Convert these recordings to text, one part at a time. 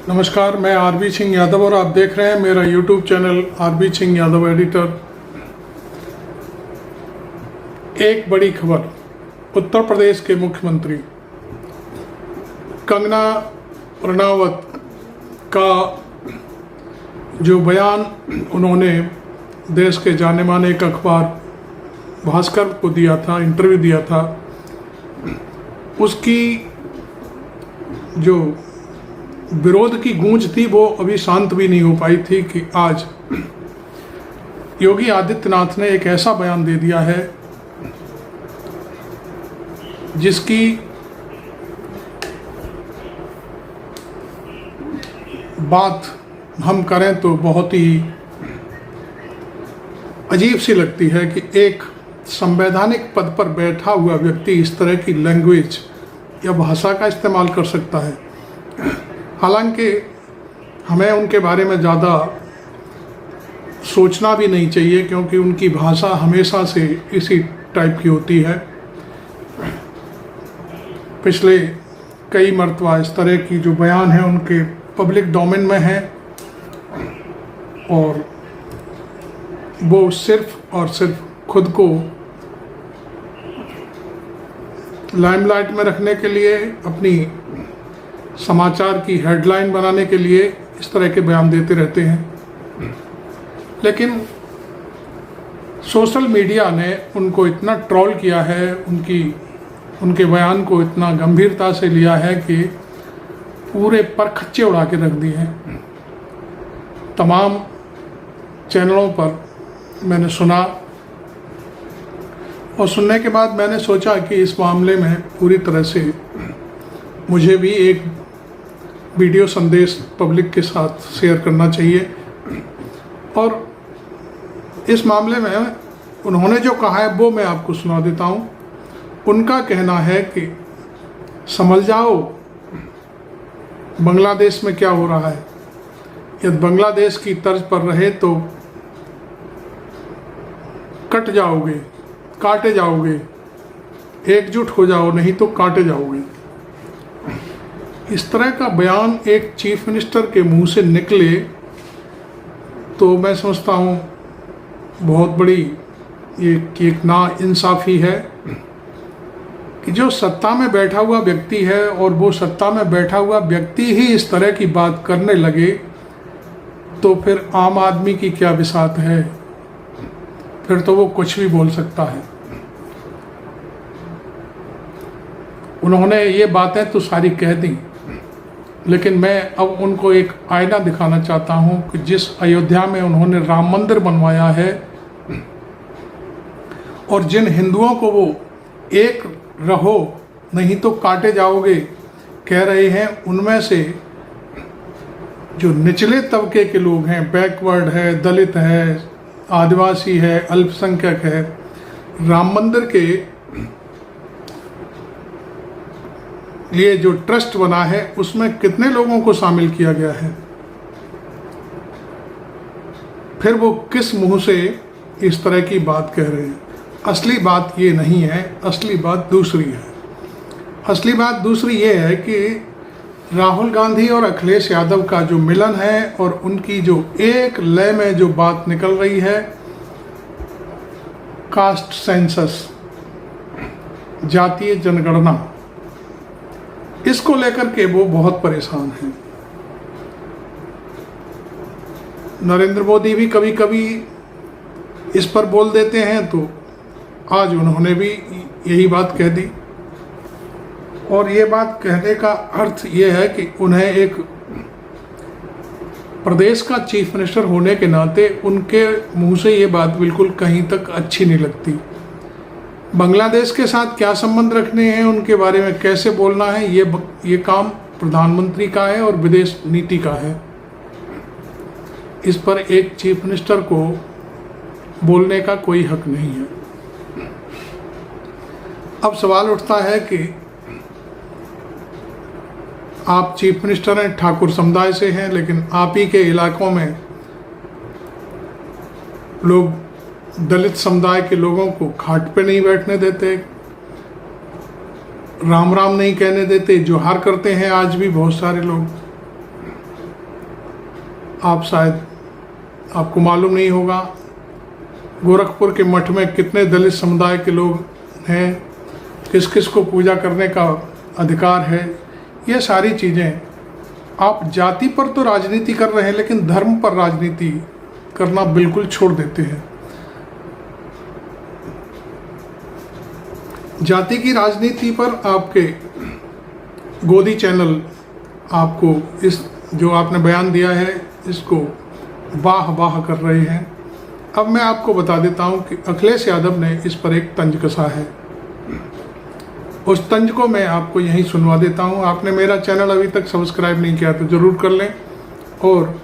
नमस्कार, मैं आरबी सिंह यादव और आप देख रहे हैं मेरा YouTube channel RB Singh Yadav editor. एक बड़ी खबर, उत्तर प्रदेश के मुख्यमंत्री कंगना रनावत का जो बयान उन्होंने देश के जाने माने एक अखबार भास्कर को दिया था, इंटरव्यू दिया था, उसकी जो विरोध की गूंज थी वो अभी शांत भी नहीं हो पाई थी कि आज योगी आदित्यनाथ ने एक ऐसा बयान दे दिया है जिसकी बात हम करें तो बहुत ही अजीब सी लगती है कि एक संवैधानिक पद पर बैठा हुआ व्यक्ति इस तरह की लैंग्वेज या भाषा का इस्तेमाल कर सकता है। हालांकि हमें उनके बारे में ज़्यादा सोचना भी नहीं चाहिए क्योंकि उनकी भाषा हमेशा से इसी टाइप की होती है। पिछले कई मरतबा इस तरह की जो बयान है उनके पब्लिक डोमेन में है और वो सिर्फ और सिर्फ खुद को लाइमलाइट में रखने के लिए, अपनी समाचार की हेडलाइन बनाने के लिए इस तरह के बयान देते रहते हैं। लेकिन सोशल मीडिया ने उनको इतना ट्रोल किया है, उनके बयान को इतना गंभीरता से लिया है कि पूरे पर खच्चे उड़ा के रख दिए हैं। तमाम चैनलों पर मैंने सुना और सुनने के बाद मैंने सोचा कि इस मामले में पूरी तरह से मुझे भी एक वीडियो संदेश पब्लिक के साथ शेयर करना चाहिए। और इस मामले में उन्होंने जो कहा है वो मैं आपको सुना देता हूँ। उनका कहना है कि समझ जाओ बांग्लादेश में क्या हो रहा है, यदि बांग्लादेश की तर्ज पर रहे तो कट जाओगे, काटे जाओगे, एकजुट हो जाओ नहीं तो काटे जाओगे। इस तरह का बयान एक चीफ मिनिस्टर के मुंह से निकले तो मैं समझता हूँ बहुत बड़ी एक नाइंसाफ़ी है कि जो सत्ता में बैठा हुआ व्यक्ति है और वो सत्ता में बैठा हुआ व्यक्ति ही इस तरह की बात करने लगे तो फिर आम आदमी की क्या बिसात है, फिर तो वो कुछ भी बोल सकता है। उन्होंने ये बातें तो सारी कह दी, लेकिन मैं अब उनको एक आईना दिखाना चाहता हूँ कि जिस अयोध्या में उन्होंने राम मंदिर बनवाया है और जिन हिंदुओं को वो एक रहो नहीं तो काटे जाओगे कह रहे हैं, उनमें से जो निचले तबके के लोग हैं, बैकवर्ड है, दलित है, आदिवासी है, अल्पसंख्यक है, राम मंदिर के लिए जो ट्रस्ट बना है उसमें कितने लोगों को शामिल किया गया है। फिर वो किस मुंह से इस तरह की बात कह रहे हैं। असली बात ये नहीं है, असली बात दूसरी है। असली बात दूसरी ये है कि राहुल गांधी और अखिलेश यादव का जो मिलन है और उनकी जो एक लय में जो बात निकल रही है, कास्ट सेंसस, जातीय जनगणना, इसको लेकर के वो बहुत परेशान हैं। नरेंद्र मोदी भी कभी कभी इस पर बोल देते हैं तो आज उन्होंने भी यही बात कह दी। और ये बात कहने का अर्थ ये है कि उन्हें एक प्रदेश का चीफ मिनिस्टर होने के नाते उनके मुंह से ये बात बिल्कुल कहीं तक अच्छी नहीं लगती। बांग्लादेश के साथ क्या संबंध रखने हैं, उनके बारे में कैसे बोलना है, ये काम प्रधानमंत्री का है और विदेश नीति का है। इस पर एक चीफ मिनिस्टर को बोलने का कोई हक नहीं है। अब सवाल उठता है कि आप चीफ मिनिस्टर हैं, ठाकुर समुदाय से हैं, लेकिन आप ही के इलाकों में लोग दलित समुदाय के लोगों को खाट पे नहीं बैठने देते, राम राम नहीं कहने देते, जोहार करते हैं आज भी बहुत सारे लोग। आप शायद आपको मालूम नहीं होगा गोरखपुर के मठ में कितने दलित समुदाय के लोग हैं, किस किस को पूजा करने का अधिकार है। ये सारी चीज़ें, आप जाति पर तो राजनीति कर रहे हैं लेकिन धर्म पर राजनीति करना बिल्कुल छोड़ देते हैं। जाति की राजनीति पर आपके गोदी चैनल आपको इस जो आपने बयान दिया है इसको वाह वाह कर रहे हैं। अब मैं आपको बता देता हूं कि अखिलेश यादव ने इस पर एक तंज कसा है। उस तंज को मैं आपको यहीं सुनवा देता हूं। आपने मेरा चैनल अभी तक सब्सक्राइब नहीं किया तो ज़रूर कर लें, और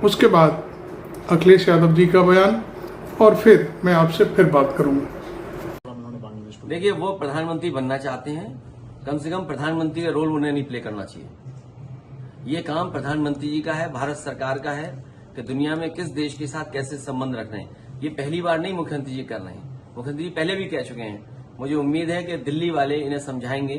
उसके बाद अखिलेश यादव जी का बयान, और फिर मैं आपसे फिर बात करूंगा। देखिए, वो प्रधानमंत्री बनना चाहते हैं, कम से कम प्रधानमंत्री का रोल उन्हें नहीं प्ले करना चाहिए। ये काम प्रधानमंत्री जी का है, भारत सरकार का है कि दुनिया में किस देश के साथ कैसे संबंध रखना है। ये पहली बार नहीं मुख्यमंत्री जी कर रहे हैं, मुख्यमंत्री जी पहले भी कह चुके हैं। मुझे उम्मीद है कि दिल्ली वाले इन्हें समझाएंगे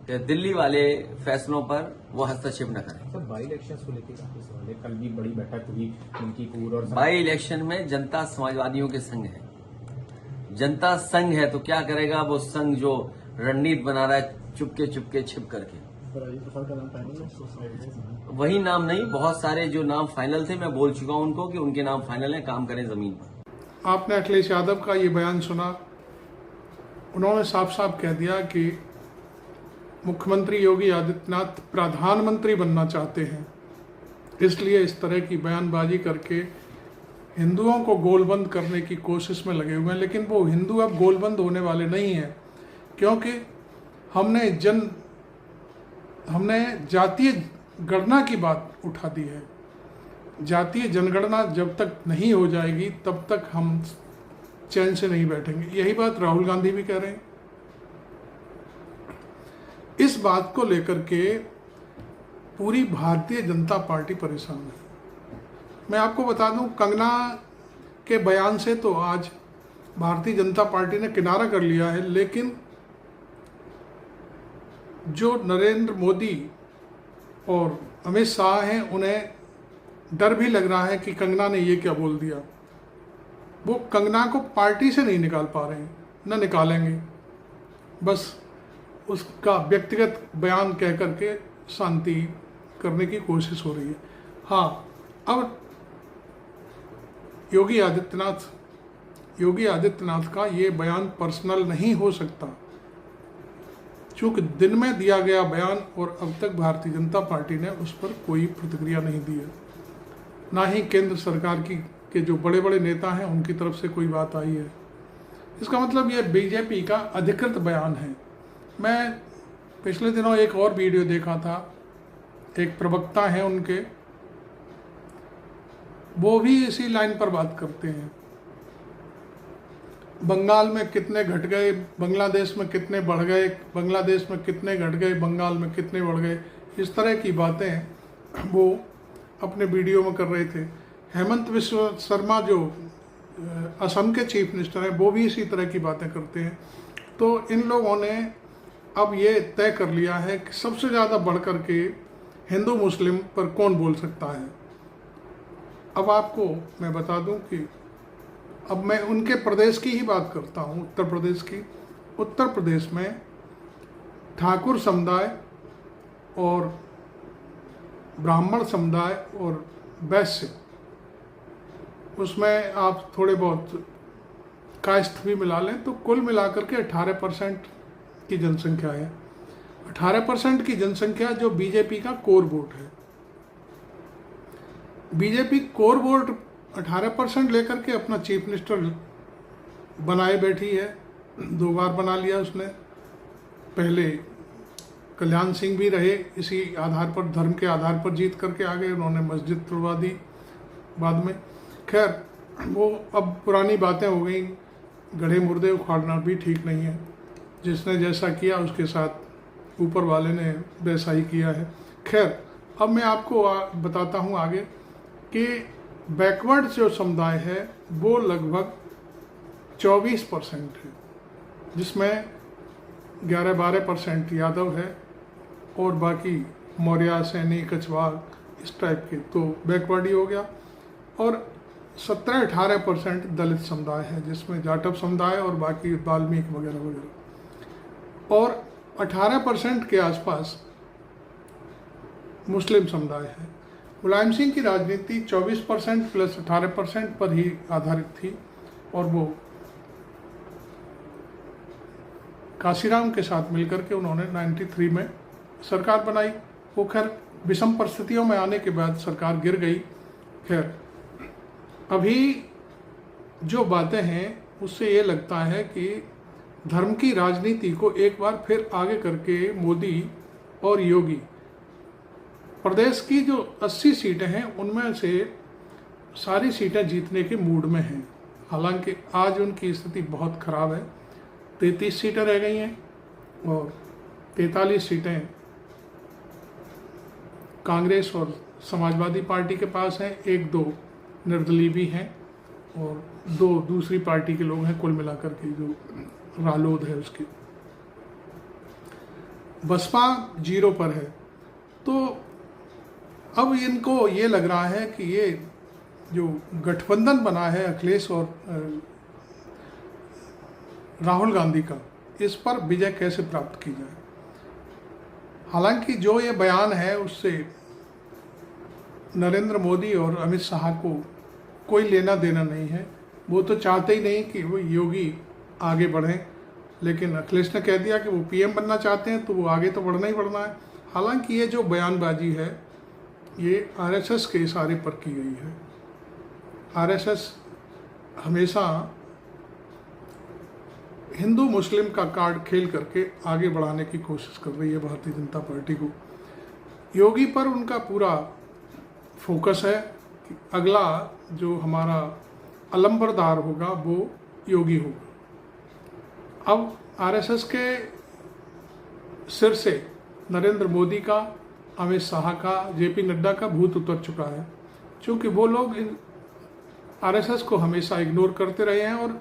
कि दिल्ली वाले फैसलों पर वो हस्तक्षेप न करें। सर, बाई इलेक्शन को लेकर काफी सवाल है। कल भी बड़ी बैठक हुई मिल्कीपुर और बाई इलेक्शन में जनता समाजवादियों के संग है। जनता संघ है तो क्या करेगा वो संघ जो रणनीति बना रहा है चुपके चुपके छिप करके। वही नाम नहीं, बहुत सारे जो नाम फाइनल थे मैं बोल चुका हूं उनको कि उनके नाम फाइनल है, काम करें जमीन पर। आपने अखिलेश यादव का ये बयान सुना। उन्होंने साफ साफ कह दिया कि मुख्यमंत्री योगी आदित्यनाथ प्रधानमंत्री बनना चाहते हैं, इसलिए इस तरह की बयानबाजी करके हिंदुओं को गोलबंद करने की कोशिश में लगे हुए हैं। लेकिन वो हिंदू अब गोलबंद होने वाले नहीं हैं, क्योंकि हमने जातीय गणना की बात उठा दी है। जातीय जनगणना जब तक नहीं हो जाएगी तब तक हम चैन से नहीं बैठेंगे। यही बात राहुल गांधी भी कह रहे हैं। इस बात को लेकर के पूरी भारतीय जनता पार्टी परेशान है। मैं आपको बता दूं, कंगना के बयान से तो आज भारतीय जनता पार्टी ने किनारा कर लिया है, लेकिन जो नरेंद्र मोदी और अमित शाह हैं उन्हें डर भी लग रहा है कि कंगना ने ये क्या बोल दिया। वो कंगना को पार्टी से नहीं निकाल पा रहे हैं, न निकालेंगे। बस उसका व्यक्तिगत बयान कह करके शांति करने की कोशिश हो रही है। हाँ, अब योगी आदित्यनाथ का ये बयान पर्सनल नहीं हो सकता, क्योंकि दिन में दिया गया बयान और अब तक भारतीय जनता पार्टी ने उस पर कोई प्रतिक्रिया नहीं दी है। ना ही केंद्र सरकार के जो बड़े बड़े नेता हैं उनकी तरफ से कोई बात आई है। इसका मतलब ये बीजेपी का अधिकृत बयान है। मैं पिछले दिनों एक और वीडियो देखा था, एक प्रवक्ता हैं उनके, वो भी इसी लाइन पर बात करते हैं। बंगाल में कितने घट गए, बांग्लादेश में कितने बढ़ गए, बांग्लादेश में कितने घट गए, बंगाल में कितने बढ़ गए, इस तरह की बातें वो अपने वीडियो में कर रहे थे। हेमंत बिस्वा शर्मा जो असम के चीफ मिनिस्टर हैं वो भी इसी तरह की बातें करते हैं। तो इन लोगों ने अब ये तय कर लिया है कि सबसे ज़्यादा बढ़ कर के हिंदू मुस्लिम पर कौन बोल सकता है। अब आपको मैं बता दूं कि अब मैं उनके प्रदेश की ही बात करता हूं, उत्तर प्रदेश की। उत्तर प्रदेश में ठाकुर समुदाय और ब्राह्मण समुदाय और वैश्य, उसमें आप थोड़े बहुत कास्ट भी मिला लें तो कुल मिलाकर के 18% की जनसंख्या है। 18% की जनसंख्या जो बीजेपी का कोर वोट है। बीजेपी कोर वोट 18% लेकर के अपना चीफ मिनिस्टर बनाए बैठी है। 2 बार बना लिया उसने। पहले कल्याण सिंह भी रहे, इसी आधार पर, धर्म के आधार पर जीत करके आ गए। उन्होंने मस्जिद तुड़वा दी बाद में। खैर, वो अब पुरानी बातें हो गई। गढ़े मुर्दे उखाड़ना भी ठीक नहीं है। जिसने जैसा किया उसके साथ ऊपर वाले ने वैसा ही किया है। खैर, अब मैं आपको बताता हूँ आगे कि बैकवर्ड जो समुदाय है वो लगभग 24% है, जिसमें 11-12% यादव है और बाकी मौर्य, सैनी, कछवाहा इस टाइप के, तो बैकवर्ड ही हो गया। और 17-18% दलित समुदाय है, जिसमें जाटव समुदाय और बाकी वाल्मीकि वगैरह वगैरह, और 18% के आसपास मुस्लिम समुदाय है। मुलायम सिंह की राजनीति 24% प्लस 18% पर ही आधारित थी, और वो काशीराम के साथ मिलकर के उन्होंने 93 में सरकार बनाई। वो खैर विषम परिस्थितियों में आने के बाद सरकार गिर गई। खैर अभी जो बातें हैं उससे ये लगता है कि धर्म की राजनीति को एक बार फिर आगे करके मोदी और योगी प्रदेश की जो 80 सीटें हैं उनमें से सारी सीटें जीतने के मूड में हैं। हालांकि आज उनकी स्थिति बहुत खराब है, 33 सीटें रह गई हैं और 43 सीटें कांग्रेस और समाजवादी पार्टी के पास हैं, 1-2 निर्दलीय भी हैं और 2 दूसरी पार्टी के लोग हैं, कुल मिलाकर के जो रालोद है उसके। बसपा 0 पर है। तो अब इनको ये लग रहा है कि ये जो गठबंधन बना है अखिलेश और राहुल गांधी का, इस पर विजय कैसे प्राप्त की जाए। हालांकि जो ये बयान है उससे नरेंद्र मोदी और अमित शाह को कोई लेना देना नहीं है। वो तो चाहते ही नहीं कि वो योगी आगे बढ़ें, लेकिन अखिलेश ने कह दिया कि वो पीएम बनना चाहते हैं तो वो आगे तो बढ़ना ही बढ़ना है। हालांकि ये जो बयानबाजी है ये आरएसएस के इशारे पर की गई है। आरएसएस हमेशा हिंदू मुस्लिम का कार्ड खेल करके आगे बढ़ाने की कोशिश कर रही है भारतीय जनता पार्टी को। योगी पर उनका पूरा फोकस है कि अगला जो हमारा अलंबरदार होगा वो योगी होगा। अब आरएसएस के सिर से नरेंद्र मोदी का, अमित शाह का, जेपी नड्डा का भूत उतर चुका है, क्योंकि वो लोग आरएसएस को हमेशा इग्नोर करते रहे हैं। और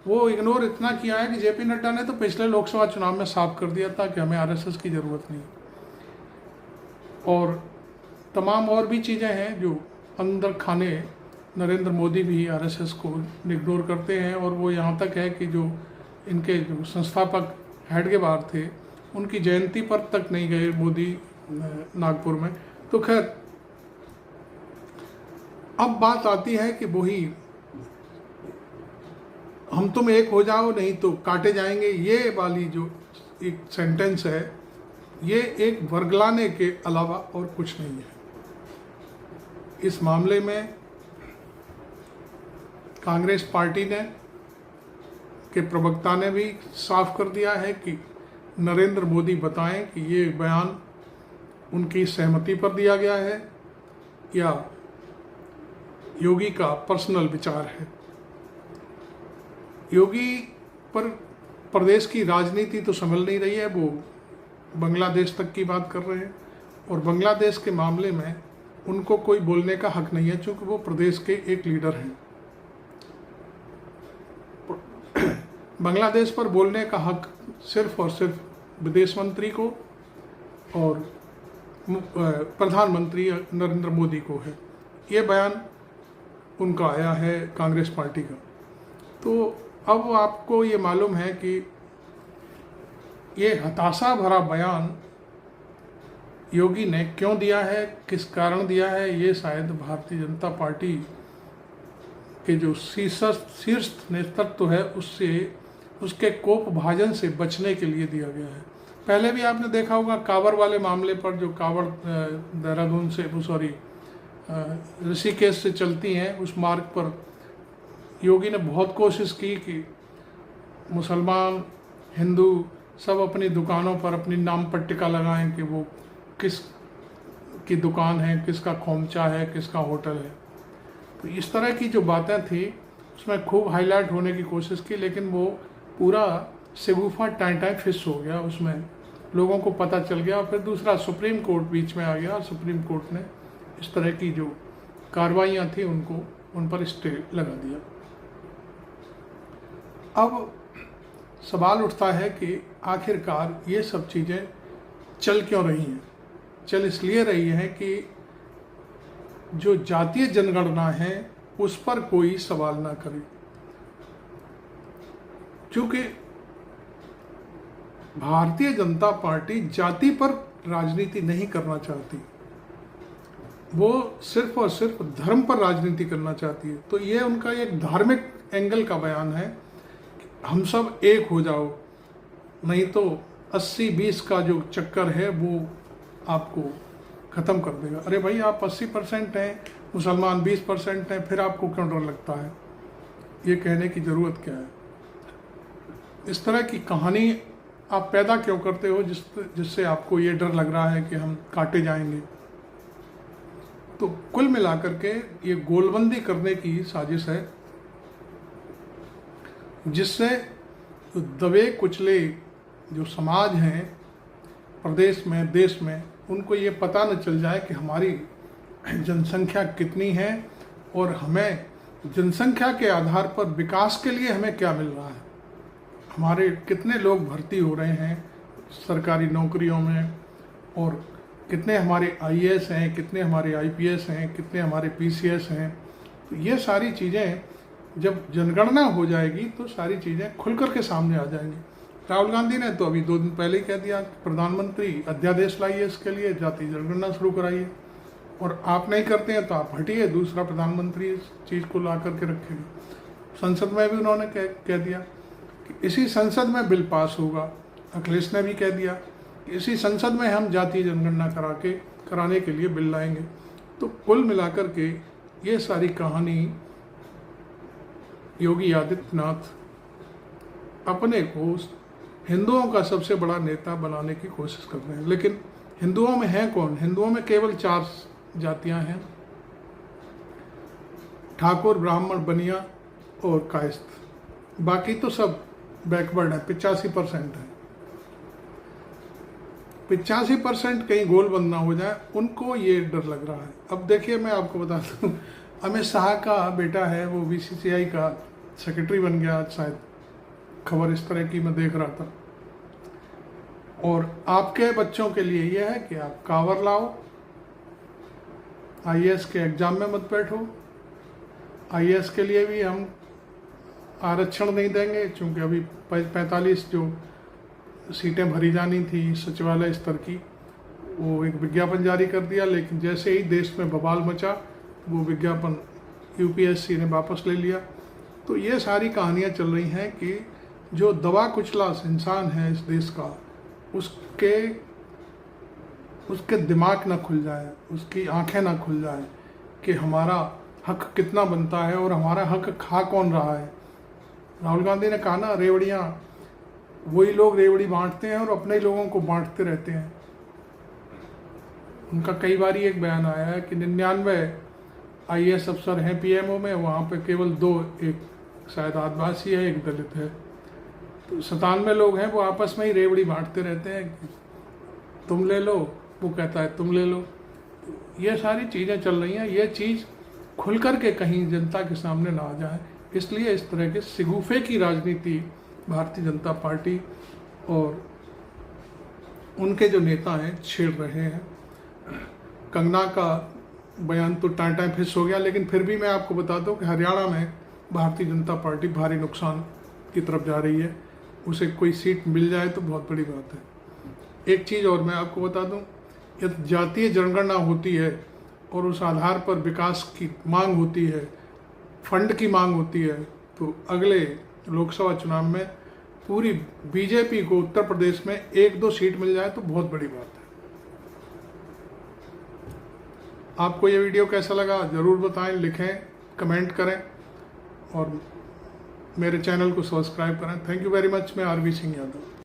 वो इग्नोर इतना किया है कि जेपी नड्डा ने तो पिछले लोकसभा चुनाव में साफ कर दिया था कि हमें आरएसएस की ज़रूरत नहीं। और तमाम और भी चीज़ें हैं जो अंदर खाने नरेंद्र मोदी भी आरएसएस को इग्नोर करते हैं। और वो यहाँ तक है कि जो इनके जो संस्थापक हेडगेवार थे उनकी जयंती पर तक नहीं गए मोदी नागपुर में। तो खैर अब बात आती है कि वही हम तुम एक हो जाओ नहीं तो काटे जाएंगे, ये वाली जो एक सेंटेंस है ये एक वर्गलाने के अलावा और कुछ नहीं है। इस मामले में कांग्रेस पार्टी ने के प्रवक्ता ने भी साफ कर दिया है कि नरेंद्र मोदी बताएं कि ये बयान उनकी सहमति पर दिया गया है या योगी का पर्सनल विचार है। योगी पर प्रदेश की राजनीति तो संभल नहीं रही है, वो बांग्लादेश तक की बात कर रहे हैं और बांग्लादेश के मामले में उनको कोई बोलने का हक नहीं है, क्योंकि वो प्रदेश के एक लीडर हैं। बांग्लादेश पर बोलने का हक सिर्फ और सिर्फ विदेश मंत्री को और प्रधानमंत्री नरेंद्र मोदी को है। ये बयान उनका आया है कांग्रेस पार्टी का। तो अब आपको ये मालूम है कि ये हताशा भरा बयान योगी ने क्यों दिया है, किस कारण दिया है, ये शायद भारतीय जनता पार्टी के जो शीर्ष नेतृत्व है उसके कोप भाजन से बचने के लिए दिया गया है। पहले भी आपने देखा होगा कांवड़ वाले मामले पर, जो कांवड़ देहरादून से ऋषिकेश से चलती हैं, उस मार्ग पर योगी ने बहुत कोशिश की कि मुसलमान हिंदू सब अपनी दुकानों पर अपनी नाम पट्टिका लगाएं कि वो किस की दुकान है, किसका खोमचा है, किसका होटल है। तो इस तरह की जो बातें थी उसमें खूब हाईलाइट होने की कोशिश की, लेकिन वो पूरा शगुफा टाइम फिश हो गया, उसमें लोगों को पता चल गया। और फिर दूसरा सुप्रीम कोर्ट बीच में आ गया। सुप्रीम कोर्ट ने इस तरह की जो कार्रवाइयाँ थी उन पर स्टे लगा दिया। अब सवाल उठता है कि आखिरकार ये सब चीज़ें चल क्यों रही हैं। चल इसलिए रही हैं कि जो जातीय जनगणना है उस पर कोई सवाल ना करे, क्योंकि भारतीय जनता पार्टी जाति पर राजनीति नहीं करना चाहती, वो सिर्फ और सिर्फ धर्म पर राजनीति करना चाहती है। तो ये उनका एक धार्मिक एंगल का बयान है कि हम सब एक हो जाओ, नहीं तो 80-20 का जो चक्कर है वो आपको ख़त्म कर देगा। अरे भाई, आप 80% हैं, मुसलमान 20% हैं, फिर आपको क्यों डर लगता है? ये कहने की ज़रूरत क्या है? इस तरह की कहानी आप पैदा क्यों करते हो जिससे आपको ये डर लग रहा है कि हम काटे जाएंगे? तो कुल मिलाकर के ये गोलबंदी करने की साजिश है, जिससे दबे कुचले जो समाज हैं प्रदेश में, देश में, उनको ये पता न चल जाए कि हमारी जनसंख्या कितनी है और हमें जनसंख्या के आधार पर विकास के लिए हमें क्या मिल रहा है, हमारे कितने लोग भर्ती हो रहे हैं सरकारी नौकरियों में, और कितने हमारे IAS हैं, कितने हमारे IPS हैं, कितने हमारे PCS हैं। तो ये सारी चीज़ें जब जनगणना हो जाएगी तो सारी चीज़ें खुल कर के सामने आ जाएंगी। राहुल गांधी ने तो अभी 2 दिन पहले ही कह दिया कि प्रधानमंत्री अध्यादेश लाइए, इसके लिए जातीय जनगणना शुरू कराइए, और आप नहीं करते हैं तो आप हटिए, दूसरा प्रधानमंत्री इस चीज़ को ला करके रखेगा। संसद में भी उन्होंने कह दिया कि इसी संसद में बिल पास होगा। अखिलेश ने भी कह दिया कि इसी संसद में हम जातीय जनगणना कराने के लिए बिल लाएंगे। तो कुल मिलाकर के ये सारी कहानी योगी आदित्यनाथ अपने को हिंदुओं का सबसे बड़ा नेता बनाने की कोशिश कर रहे हैं। लेकिन हिंदुओं में है कौन? हिंदुओं में केवल 4 जातियां हैं, ठाकुर, ब्राह्मण, बनिया और कायस्थ। बाकी तो सब बैकवर्ड है, 85% है। 85% कहीं गोलबंद ना हो जाए, उनको ये डर लग रहा है। अब देखिए, मैं आपको बताता हूँ, अमित शाह का बेटा है, वो BCCI का सेक्रेटरी बन गया आज, शायद खबर इस तरह की मैं देख रहा था। और आपके बच्चों के लिए यह है कि आप कावर लाओ, IAS के एग्जाम में मत बैठो। IAS के लिए भी हम आरक्षण नहीं देंगे, क्योंकि अभी 45 जो सीटें भरी जानी थी सचिवालय स्तर की, वो एक विज्ञापन जारी कर दिया। लेकिन जैसे ही देश में बवाल मचा, वो विज्ञापन UPSC ने वापस ले लिया। तो ये सारी कहानियाँ चल रही हैं कि जो दबा कुचला इंसान है इस देश का, उसके दिमाग ना खुल जाए, उसकी आंखें ना खुल जाए कि हमारा हक कितना बनता है और हमारा हक खा कौन रहा है। राहुल गांधी ने कहा ना, रेवड़ियाँ, वही लोग रेवड़ी बांटते हैं और अपने लोगों को बांटते रहते हैं। उनका कई बार एक बयान आया है कि 99 IAS अफसर हैं PMO में, वहाँ पे केवल 2, एक शायद आदिवासी है, एक दलित है। तो 97 लोग हैं, वो आपस में ही रेवड़ी बांटते रहते हैं कि तुम ले लो, वो कहता है तुम ले लो। ये सारी चीज़ें चल रही हैं। ये चीज़ खुल कर के कहीं जनता के सामने ना आ जाए, इसलिए इस तरह के सिगुफे की राजनीति भारतीय जनता पार्टी और उनके जो नेता हैं छेड़ रहे हैं। कंगना का बयान तो टाँटा फिस हो गया, लेकिन फिर भी मैं आपको बता दूं कि हरियाणा में भारतीय जनता पार्टी भारी नुकसान की तरफ जा रही है। उसे कोई सीट मिल जाए तो बहुत बड़ी बात है। एक चीज़ और मैं आपको बता दूं, यदि जातीय जनगणना होती है और उस आधार पर विकास की मांग होती है, फंड की मांग होती है, तो अगले लोकसभा चुनाव में पूरी BJP को उत्तर प्रदेश में 1-2 सीट मिल जाए तो बहुत बड़ी बात है। आपको ये वीडियो कैसा लगा ज़रूर बताएं, लिखें, कमेंट करें और मेरे चैनल को सब्सक्राइब करें। Thank you very much. मैं RV सिंह यादव।